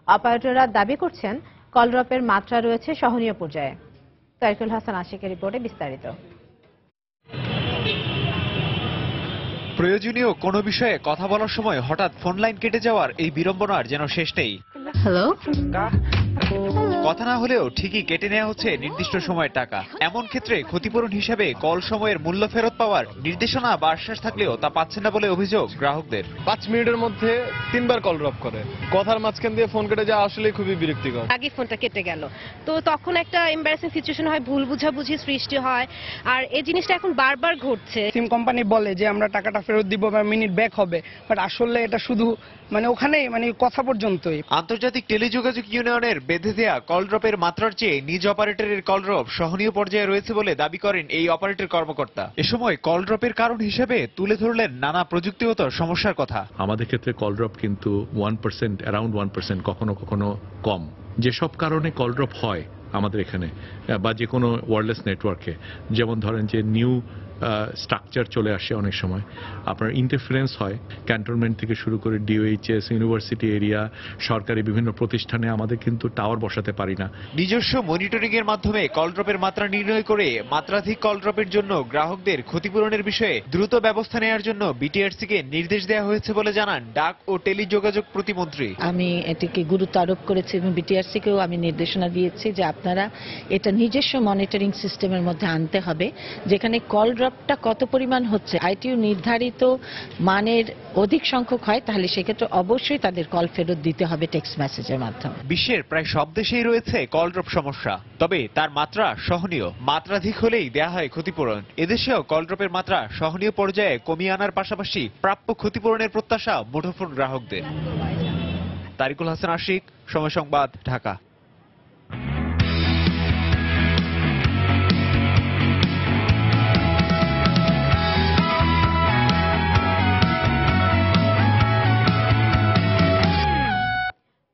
অপারেটররা দাবি করছেন, কল ড্রপের মাত্রা রয়েছে সহনীয় পর্যায়ে। তারিকুল হাসান আশিকের রিপোর্টে বিস্তারিত। প্রয়োজনীয় কোনো বিষয়ে কথা বলার সময় হঠাৎ ফোন লাইন কেটে যাওয়ার এই বিড়ম্বনার যেন শেষ নেই। হ্যালো, কথা না হলেও ঠিকই কেটে নেওয়া হচ্ছে নির্দিষ্ট সময়ের টাকা। এমন ক্ষেত্রে ক্ষতিপূরণ হিসাবে কল সময়ের মূল্য ফেরত পাওয়ার নির্দেশনা বা আশ্বাস থাকলেও তা পাচ্ছেন না বলে অভিযোগ গ্রাহকদের। 5 মিনিটের মধ্যে 3 বার কল ড্রপ করে, কথার মাঝখান দিয়ে ফোন কেটে যাওয়া আসলে খুবই বিরক্তিকর। আগে ফোনটা কেটে গেল, তো তখন একটা এম্বারাসিং সিচুয়েশন হয়, ভুল বুঝাবুঝি সৃষ্টি হয়, আর এই জিনিসটা এখন বারবার ঘটছে। সিম কোম্পানি বলে যে আমরা টাকাটা ফেরত দিব বা মিনিট ব্যাক হবে, বাট আসলে এটা শুধু ওখানেই কথা পর্যন্তই। আন্তর্জাতিক টেলিযোগাযোগ ইউনিয়নের বেঁধে দেয়া কল ড্রপের মাত্রার চেয়ে নিজ অপারেটরের কল ড্রপ সহনীয় পর্যায়ে রয়েছে বলে দাবি করেন এই অপারেটর কর্মকর্তা। এ সময় কল ড্রপের কারণ হিসেবে তুলে ধরলেন নানা প্রযুক্তিগত সমস্যার কথা। আমাদের ক্ষেত্রে কল ড্রপ কিন্তু 1%, অ্যারাউন্ড 1%, কখনো কখনো কম। যেসব কারণে কল ড্রপ হয় আমাদের এখানে বা যে কোনো ওয়্যারলেস নেটওয়ার্কে, যেমন ধরেন যে নিউ স্ট্রাকচার চলে আসে, অনেক সময় আপনার ইন্টারফারেন্স হয় ক্যান্টনমেন্ট থেকে শুরু করে ডিওএইচএস, ইউনিভার্সিটি এরিয়া, সরকারি বিভিন্ন প্রতিষ্ঠানে আমাদের কিন্তু টাওয়ার বসাতে পারি না। নিজস্ব মনিটরিং এর মাধ্যমে কল ড্রপের মাত্রা নির্ণয় করে মাত্রাধিক কল ড্রপের জন্য গ্রাহকদের ক্ষতিপূরণের বিষয়ে দ্রুত ব্যবস্থা নেওয়ার জন্য বিটিআরসি কে নির্দেশ দেওয়া হয়েছে বলে জানান ডাক ও টেলিযোগাযোগ প্রতিমন্ত্রী। আমি এটিকে গুরুত্ব আরোপ করেছি এবং বিটিআরসি কেও আমি নির্দেশনা দিয়েছি যে আপনারা এটা নিজস্ব মনিটরিং সিস্টেমের মধ্যে আনতে হবে, যেখানে কল ড্রপটা কত পরিমাণ হচ্ছে আইটিইউ নির্ধারিত মানের অধিক সংখ্যক হয়, তাহলে সেক্ষেত্রে অবশ্যই তাদের কল ফেরত দিতে হবে টেক্সট মেসেজের মাধ্যমে। বিশ্বের প্রায় সব দেশেই রয়েছে কল ড্রপ সমস্যা, তবে তার মাত্রা সহনীয়। মাত্রাধিক হলেই দেয়া হয় ক্ষতিপূরণ। এদেশেও কল ড্রপের মাত্রা সহনীয় পর্যায়ে কমিয়ে আনার পাশাপাশি প্রাপ্য ক্ষতিপূরণের প্রত্যাশা মুঠোফোন গ্রাহকদের। তারিকুল হাসান আশিক, সময় সংবাদ, ঢাকা।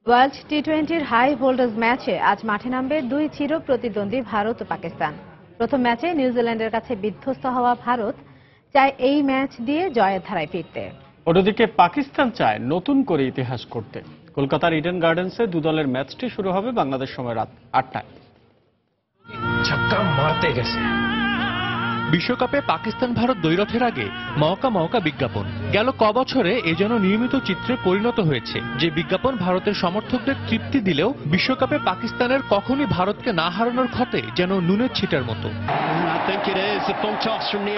ওয়ার্ল্ড টি-20-র হাই ভোল্টেজ ম্যাচে আজ মাঠে নামবে দুই চির প্রতিদ্বন্দ্বী ভারত ও পাকিস্তান। প্রথম ম্যাচে নিউজিল্যান্ডের কাছে বিধ্বস্ত হওয়া ভারত চায় এই ম্যাচ দিয়ে জয়ের ধারায় ফিরতে। অন্যদিকে পাকিস্তান চায় নতুন করে ইতিহাস করতে। কলকাতার ইডেন গার্ডেন্সে দু দলের ম্যাচটি শুরু হবে বাংলাদেশ সময় রাত 8টায়। ছক্কা মারতে গেছে। বিশ্বকাপে পাকিস্তান ভারত দ্বৈরথের আগে মহকা বিজ্ঞাপন গেল কবছরে এ যেন নিয়মিত চিত্রে পরিণত হয়েছে। যে বিজ্ঞাপন ভারতের সমর্থকদের তৃপ্তি দিলেও বিশ্বকাপে পাকিস্তানের কখনই ভারতকে না হারানোর ক্ষতে যেন নুনের ছিটার মতো।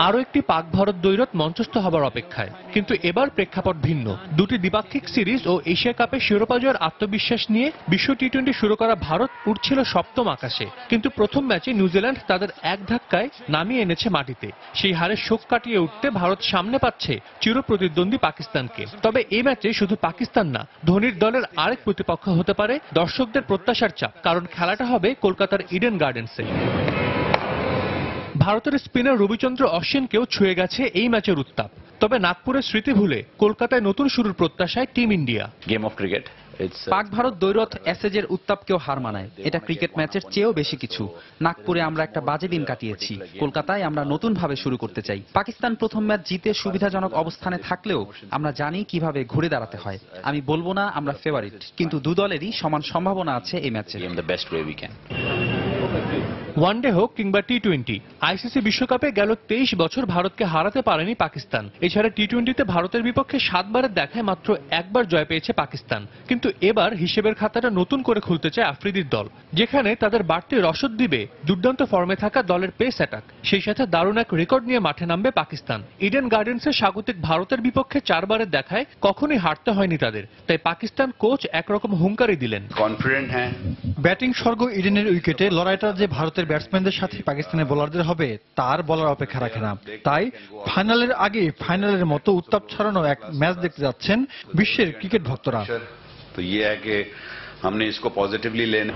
আরও একটি পাক ভারত দ্বৈরথ মঞ্চস্থ হবার অপেক্ষায়, কিন্তু এবার প্রেক্ষাপট ভিন্ন। দুটি দ্বিপাক্ষিক সিরিজ ও এশিয়া কাপে শিরোপা জয়ের আত্মবিশ্বাস নিয়ে বিশ্ব টি-20 শুরু করা ভারত উঠছিল সপ্তম আকাশে, কিন্তু প্রথম ম্যাচে নিউজিল্যান্ড তাদের এক ধাক্কায় নামিয়ে এনেছে মাটিতে। সেই হারে শোক কাটিয়ে উঠতে ভারত সামনে পাচ্ছে চিরপ্রতিদ্বন্দ্বী পাকিস্তানকে। তবে এই ম্যাচে শুধু পাকিস্তান না, ধোনির দলের আরেক প্রতিপক্ষ হতে পারে দর্শকদের প্রত্যাশার চাপ, কারণ খেলাটা হবে কলকাতার ইডেন গার্ডেন্সে। ভারতের স্পিনার রবিচন্দ্র অশ্বিনকেও ছুঁয়ে গেছে এই ম্যাচের উত্তাপ। তবে নাগপুরের স্মৃতি ভুলে কলকাতায় নতুন শুরুর প্রত্যাশায় team India. Game of cricket, পাক ভারত দ্বৈরথ অ্যাসেজের উত্তাপকেও হার মানায়। এটা ক্রিকেট ম্যাচের চেয়েও বেশি কিছু। নাগপুরে আমরা একটা বাজে দিন কাটিয়েছি, কলকাতায় আমরা নতুন ভাবে শুরু করতে চাই। পাকিস্তান প্রথম ম্যাচ জিতে সুবিধাজনক অবস্থানে থাকলেও আমরা জানি কিভাবে ঘুরে দাঁড়াতে হয়। আমি বলবো না আমরা ফেভারিট, কিন্তু দু দলেরই সমান সম্ভাবনা আছে এই ম্যাচে। ওয়ানডে হোক কিংবা টি-20, আইসিসি বিশ্বকাপে গেল 23 বছর ভারতকে হারাতে পারেনি পাকিস্তান। এছাড়া টি-20তে ভারতের বিপক্ষে 7 বারের দেখায় মাত্র একবার জয় পেয়েছে পাকিস্তান। কিন্তু এবার হিসেবের খাতাটা নতুন করে খুলতে চায় আফ্রিদির দল, যেখানে তাদের বাড়তি রসদ দিবে দুর্দান্ত ফর্মে থাকা দলের পেস অ্যাটাক। সেই সাথে দারুণ এক রেকর্ড নিয়ে মাঠে নামবে পাকিস্তান। ইডেন গার্ডেন্সে স্বাগতিক ভারতের বিপক্ষে 4 বারের দেখায় কখনোই হারতে হয়নি তাদের, তাই পাকিস্তান কোচ একরকম হুঙ্কারি দিলেন। কনফিডেন্ট হ্যাঁ। ব্যাটিং স্বর্গ ইডেনের উইকেটে লড়াইটা যে ভারতের ব্যাটসম্যানদের সাথে পাকিস্তানের বোলারদের হবে তার বলার অপেক্ষা রাখে না। তাই ফাইনালের আগে ফাইনালের মতো উত্তাপ ছড়ানো এক ম্যাচ দেখতে যাচ্ছেন বিশ্বের ক্রিকেট ভক্তরা। তো ये है कि हमने इसको पॉजिटिवली लेना।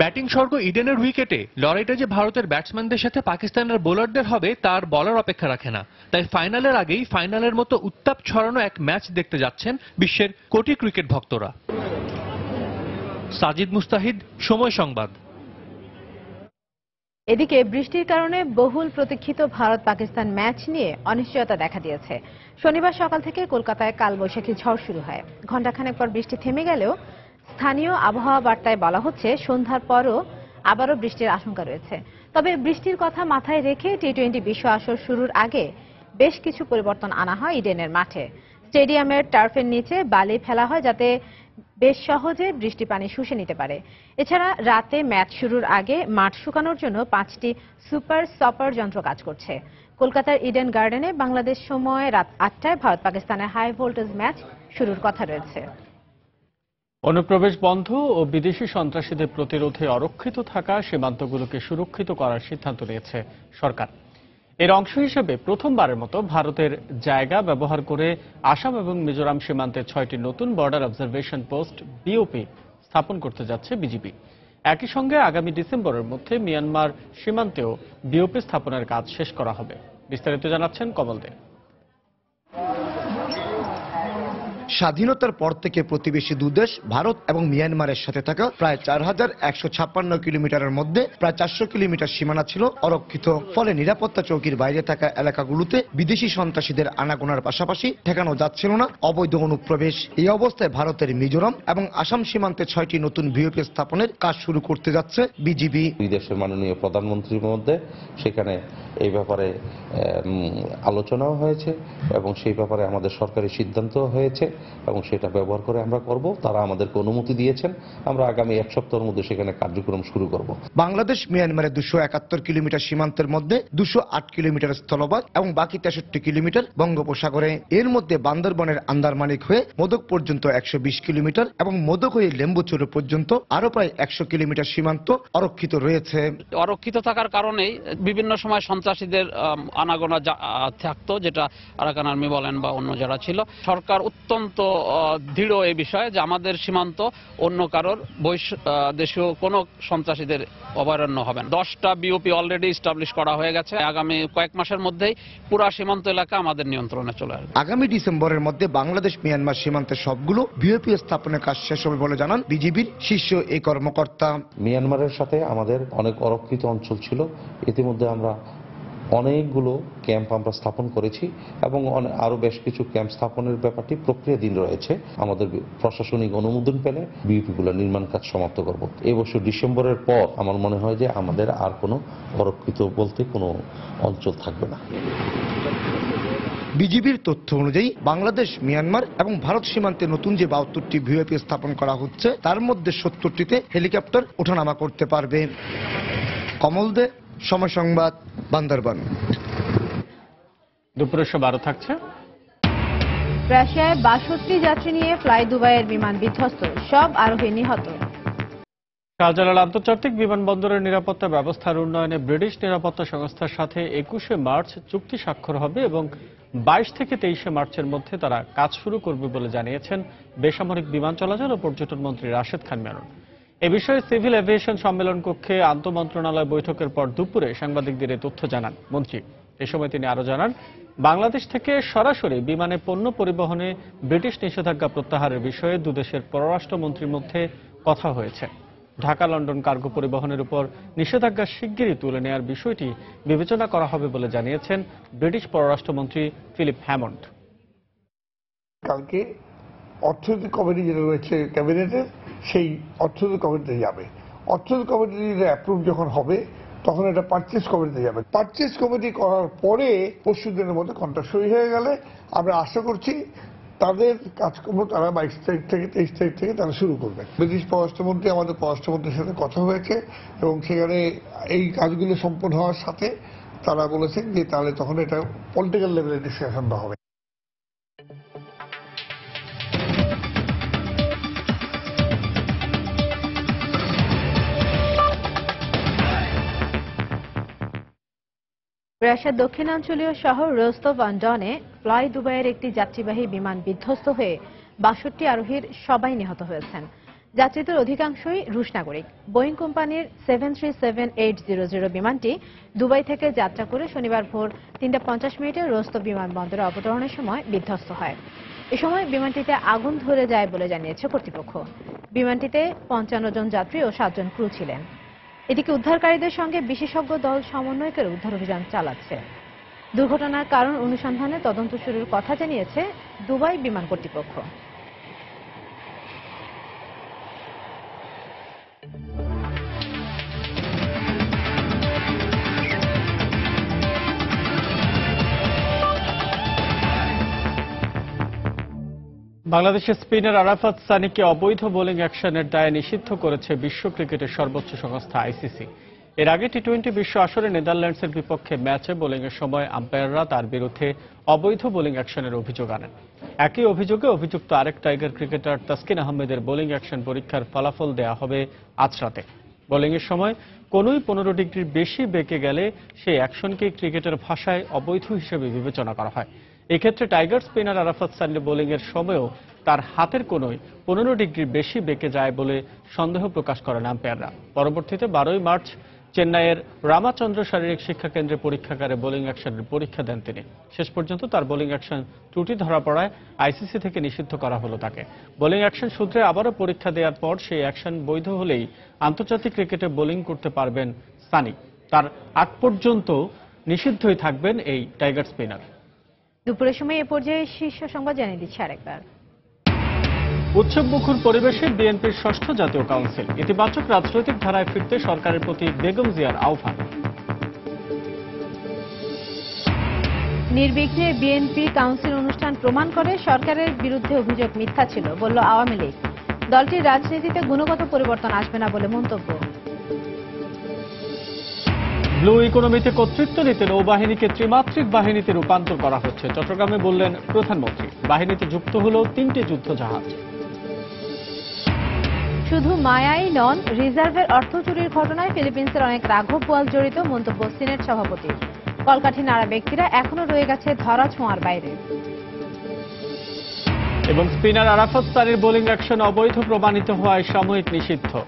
ব্যাটিং স্বর্গ ইডেনের উইকেটে লড়াইটা যে ভারতের ব্যাটসম্যানদের সাথে পাকিস্তানের বোলারদের হবে তার বলার অপেক্ষা রাখে না। তাই ফাইনালের আগেই ফাইনালের মতো উত্তাপ ছড়ানো এক ম্যাচ দেখতে যাচ্ছেন বিশ্বের কোটি ক্রিকেট ভক্তরা। সাজিদ মুস্তাহিদ, সময় সংবাদ। এদিকে বৃষ্টির কারণে বহুল প্রতীক্ষিত ভারত পাকিস্তান ম্যাচ নিয়ে অনিশ্চয়তা দেখা দিয়েছে। শনিবার সকাল থেকে কলকাতায় কালবৈশাখী ঝড় শুরু হয়। ঘণ্টাখানেক পর বৃষ্টি থেমে গেলেও স্থানীয় আবহাওয়া বার্তায় বলা হচ্ছে সন্ধ্যার পরও আবারও বৃষ্টির আশঙ্কা রয়েছে। তবে বৃষ্টির কথা মাথায় রেখে টি-20 বিশ্ব আসর শুরুর আগে বেশ কিছু পরিবর্তন আনা হয় ইডেনের মাঠে। স্টেডিয়ামের টার্ফের নিচে বালি ফেলা হয় যাতে বেশ সহজে বৃষ্টি পানি শুষে নিতে পারে। এছাড়া রাতে ম্যাচ শুরুর আগে মাঠ শুকানোর জন্য 5টি সুপার সপার যন্ত্র কাজ করছে। কলকাতার ইডেন গার্ডেনে বাংলাদেশ সময় রাত 8টায় ভারত পাকিস্তানের হাই ভোল্টেজ ম্যাচ শুরুর কথা রয়েছে। অনুপ্রবেশ বন্ধ ও বিদেশি সন্ত্রাসীদের প্রতিরোধে অরক্ষিত থাকা সীমান্তগুলোকে সুরক্ষিত করার সিদ্ধান্ত নিয়েছে সরকার। এর অংশ হিসেবে প্রথমবারের মতো ভারতের জায়গা ব্যবহার করে আসাম এবং মিজোরাম সীমান্তে 6টি নতুন বর্ডার অবজারভেশন পোস্ট বিওপি স্থাপন করতে যাচ্ছে বিজিবি। একই সঙ্গে আগামী ডিসেম্বরের মধ্যে মিয়ানমার সীমান্তেও বিওপি স্থাপনের কাজ শেষ করা হবে। বিস্তারিত জানাচ্ছেন কমল দে। স্বাধীনতার পর থেকে প্রতিবেশী দুদেশ ভারত এবং মিয়ানমারের সাথে থাকা প্রায় 4156 কিলোমিটারের মধ্যে প্রায় 400 কিলোমিটার সীমানা ছিল অরক্ষিত। ফলে নিরাপত্তা চৌকির বাইরে থাকা এলাকাগুলোতে বিদেশি সন্ত্রাসীদের আনাগোনার পাশাপাশি ঠেকানো যাচ্ছিল না অবৈধ অনুপ্রবেশ। এই অবস্থায় ভারতের মিজোরাম এবং আসাম সীমান্তে 6টি নতুন বিওপি স্থাপনের কাজ শুরু করতে যাচ্ছে বিজিবি। দুই দেশের মাননীয় প্রধানমন্ত্রীর মধ্যে সেখানে এই ব্যাপারে আলোচনাও হয়েছে এবং সেই ব্যাপারে আমাদের সরকারি সিদ্ধান্ত হয়েছে এবং সেটা ব্যবহার করে আমরা করব। তারা আমাদেরকে অনুমতি দিয়েছেন, আমরা আগামী 1 সপ্তাহের মধ্যে সেখানে কার্যক্রম শুরু করব। বাংলাদেশ মিয়ানমারের 271 কিলোমিটার সীমান্তের মধ্যে 208 কিলোমিটার স্থলভাগ এবং বাকি 63 কিলোমিটার বঙ্গোপসাগরে। এর মধ্যে বান্দরবনের আন্দারমানিক হয়ে মোদক পর্যন্ত 120 কিলোমিটার এবং মোদক হয়ে লেম্বুচুর পর্যন্ত আরো প্রায় 100 কিলোমিটার সীমান্ত অরক্ষিত রয়েছে। অরক্ষিত থাকার কারণে বিভিন্ন সময় সন্ত্রাসীদের আনাগোনা থাকতো, যেটা আরাকান আর্মি বলেন বা অন্য যারা ছিল। সরকার অত্যন্ত অত্যন্ত দৃঢ় এই বিষয়ে যে আমাদের সীমান্ত অন্য কারোর দেশীয় কোনো সন্ত্রাসীদের অভয়ারণ্য হবে না। 10টা বিওপি অলরেডি এস্টাবলিশ করা হয়ে গেছে। আগামী কয়েক মাসের মধ্যেই পুরা সীমান্ত এলাকা আমাদের নিয়ন্ত্রণে চলে আসবে। আগামী ডিসেম্বরের মধ্যে বাংলাদেশ মিয়ানমার সীমান্তের সবগুলো বিওপি স্থাপনের কাজ শেষ হবে বলে জানান বিজিবির শীর্ষ এই কর্মকর্তা। মিয়ানমারের সাথে আমাদের অনেক অরক্ষিত অঞ্চল ছিল, ইতিমধ্যে আমরা অনেকগুলো ক্যাম্প আমরা স্থাপন করেছি এবং আরো বেশ কিছু ক্যাম্প স্থাপনের ব্যাপারটি প্রক্রিয়াধীন রয়েছে। আমাদের প্রশাসনিক অনুমোদন পেলে বিওপিগুলো নির্মাণ কাজ সমাপ্ত করব। এই বছর ডিসেম্বরের পর আমার মনে হয় যে আমাদের আর কোনো অরক্ষিত বলতে কোনো অঞ্চল থাকবে না। বিজিবির তথ্য অনুযায়ী বাংলাদেশ মিয়ানমার এবং ভারত সীমান্তে নতুন যে 72টি ভিওপি স্থাপন করা হচ্ছে তার মধ্যে 70টিতে হেলিকপ্টার ওঠানামা করতে পারবে। কমল দে, সময় সংবাদ, বান্দরবান। দুপুরে 12 থাকছে। রাশিয়ায় 62 যাত্রী নিয়ে ফ্লাই দুবাইয়ের বিমান বিধ্বস্ত, সব আরোহী নিহত। শাহজালাল আন্তর্জাতিক বিমানবন্দরের নিরাপত্তা ব্যবস্থার উন্নয়নে ব্রিটিশ নিরাপত্তা সংস্থার সাথে 21শে মার্চ চুক্তি স্বাক্ষর হবে এবং 22 থেকে 23শে মার্চের মধ্যে তারা কাজ শুরু করবে বলে জানিয়েছেন বেসামরিক বিমান চলাচল ও পর্যটন মন্ত্রী রাশেদ খান মেনন। এ বিষয়ে সিভিল এভিয়েশন সম্মেলন কক্ষে আন্তঃমন্ত্রণালয় বৈঠকের পর দুপুরে সাংবাদিকদের এই তথ্য জানান মন্ত্রী। এ সময় তিনি আরো জানান, বাংলাদেশ থেকে সরাসরি বিমানে পণ্য পরিবহনে ব্রিটিশ নিষেধাজ্ঞা প্রত্যাহারের বিষয়ে দুদেশের পররাষ্ট্রমন্ত্রীর মধ্যে কথা হয়েছে। ঢাকা লন্ডন কার্গো পরিবহনের উপর নিষেধাজ্ঞা শিগগিরই তুলে নেওয়ার বিষয়টি বিবেচনা করা হবে বলে জানিয়েছেন ব্রিটিশ পররাষ্ট্রমন্ত্রী ফিলিপ হ্যামন্ড। কালকে অর্থনৈতিক কমিটি যেটা রয়েছে ক্যাবিনেটের, সেই অর্থনৈতিক কমিটিতে যাবে। অর্থনৈতিক কমিটির অ্যাপ্রুভ যখন হবে তখন এটা পারচেজ কমিটিতে যাবে। পারচেজ কমিটি করার পরে পরশু দিনের মধ্যে কন্ট্রাক্ট সই হয়ে গেলে আমরা আশা করছি তাদের কাজকর্ম তারা 22 তারিখ থেকে 23 তারিখ থেকে তারা শুরু করবে। ব্রিটিশ পররাষ্ট্রমন্ত্রী আমাদের পররাষ্ট্রমন্ত্রীর সাথে কথা হয়েছে এবং সেখানে এই কাজগুলো সম্পন্ন হওয়ার সাথে তারা বলেছেন যে তাহলে তখন এটা পলিটিক্যাল লেভেলে ডিসকাশনটা হবে। রাশিয়ার দক্ষিণাঞ্চলীয় শহর রোস্তভ অন ডনে ফ্লাই দুবাইয়ের একটি যাত্রীবাহী বিমান বিধ্বস্ত হয়ে 62 আরোহীর সবাই নিহত হয়েছেন। যাত্রীদের অধিকাংশই রুশ নাগরিক। বোয়িং কোম্পানির 737-800 বিমানটি দুবাই থেকে যাত্রা করে শনিবার ভোর 3:50 রোস্তভ বিমানবন্দরে অবতরণের সময় বিধ্বস্ত হয়। এ সময় বিমানটিতে আগুন ধরে যায় বলে জানিয়েছে কর্তৃপক্ষ। বিমানটিতে 55 জন যাত্রী ও 7 জন ক্রু ছিলেন। এদিকে উদ্ধারকারীদের সঙ্গে বিশেষজ্ঞ দল সমন্বয় করে উদ্ধার অভিযান চালাচ্ছে। দুর্ঘটনার কারণ অনুসন্ধানে তদন্ত শুরুর কথা জানিয়েছে দুবাই বিমান কর্তৃপক্ষ। বাংলাদেশের স্পিনার আরাফাত সানিকে অবৈধ বোলিং অ্যাকশনের দায়ে নিষিদ্ধ করেছে বিশ্ব ক্রিকেটের সর্বোচ্চ সংস্থা আইসিসি। এর আগে টি-20 বিশ্ব আসরে নেদারল্যান্ডসের বিপক্ষে ম্যাচে বোলিংয়ের সময় আম্পায়াররা তার বিরুদ্ধে অবৈধ বোলিং অ্যাকশনের অভিযোগ আনেন। একই অভিযোগে অভিযুক্ত আরেক টাইগার ক্রিকেটার তাসকিন আহমেদের বোলিং অ্যাকশন পরীক্ষার ফলাফল দেয়া হবে আজ রাতে। বোলিংয়ের সময় কোনোই 15 ডিগ্রির বেশি বেঁকে গেলে সেই অ্যাকশনকে ক্রিকেটের ভাষায় অবৈধ হিসেবে বিবেচনা করা হয়। এক্ষেত্রে টাইগার স্পিনার আরাফাত সানি বোলিংয়ের সময়ও তার হাতের কোনোই 15 ডিগ্রির বেশি বেঁকে যায় বলে সন্দেহ প্রকাশ করেন আম্পায়াররা। পরবর্তীতে 12 মার্চ চেন্নাইয়ের রামাচন্দ্র শারীরিক শিক্ষা কেন্দ্রে পরীক্ষাগারে বোলিং অ্যাকশনের পরীক্ষা দেন তিনি। শেষ পর্যন্ত তার বোলিং অ্যাকশন ত্রুটি ধরা পড়ায় আইসিসি থেকে নিষিদ্ধ করা হলো তাকে। বোলিং অ্যাকশন সূত্রে আবারও পরীক্ষা দেওয়ার পর সেই অ্যাকশন বৈধ হলেই আন্তর্জাতিক ক্রিকেটে বোলিং করতে পারবেন সানি। তার আগ পর্যন্ত নিষিদ্ধই থাকবেন এই টাইগার স্পিনার। দুপুরের সময় এ পর্যায়ে শীর্ষ সংবাদ জানিয়ে দিচ্ছে আরেকবার। উৎসবমুখর পরিবেশে বিএনপির ষষ্ঠ জাতীয় কাউন্সিল, ইতিবাচক রাজনৈতিক ধারায় ফিরতে সরকারের প্রতি বেগম জিয়ার আহ্বান। নির্বিঘ্নে বিএনপি কাউন্সিল অনুষ্ঠান প্রমাণ করে সরকারের বিরুদ্ধে অভিযোগ মিথ্যা ছিল বলল আওয়ামী লীগ। দলটির রাজনীতিতে গুণগত পরিবর্তন আসবে না বলে মন্তব্য। ব্লু ইকোনমিতে কর্তৃত্ব নিতে নৌবাহিনীকে ত্রিমাত্রিক বাহিনীতে রূপান্তর করা হচ্ছে, চট্টগ্রামে বললেন প্রধানমন্ত্রী। বাহিনীতে যুক্ত হল 3টি যুদ্ধ জাহাজ। শুধু মায়াই নন, রিজার্ভের অর্থ চুরির ঘটনায় ফিলিপিন্সের অনেক রাঘব বোয়াল জড়িত, মন্তব্য সিনেট সভাপতির। কলকাঠি নাড়া ব্যক্তিরা এখনো রয়ে গেছে ধরা ছোঁয়ার বাইরে। এবং স্পিনার আরাফাত সানির বোলিং অ্যাকশন অবৈধ প্রমাণিত হওয়ায় সাময়িক নিষিদ্ধ।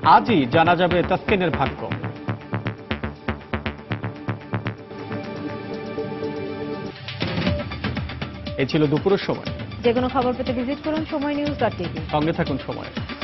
আজই জানা যাবে তাসকিনের ভাগ্য। এ ছিল দুপুরের সময়। যে কোনো খবর পেতে ভিজিট করুন সময়নিউজ.tv। সঙ্গে থাকুন সময়।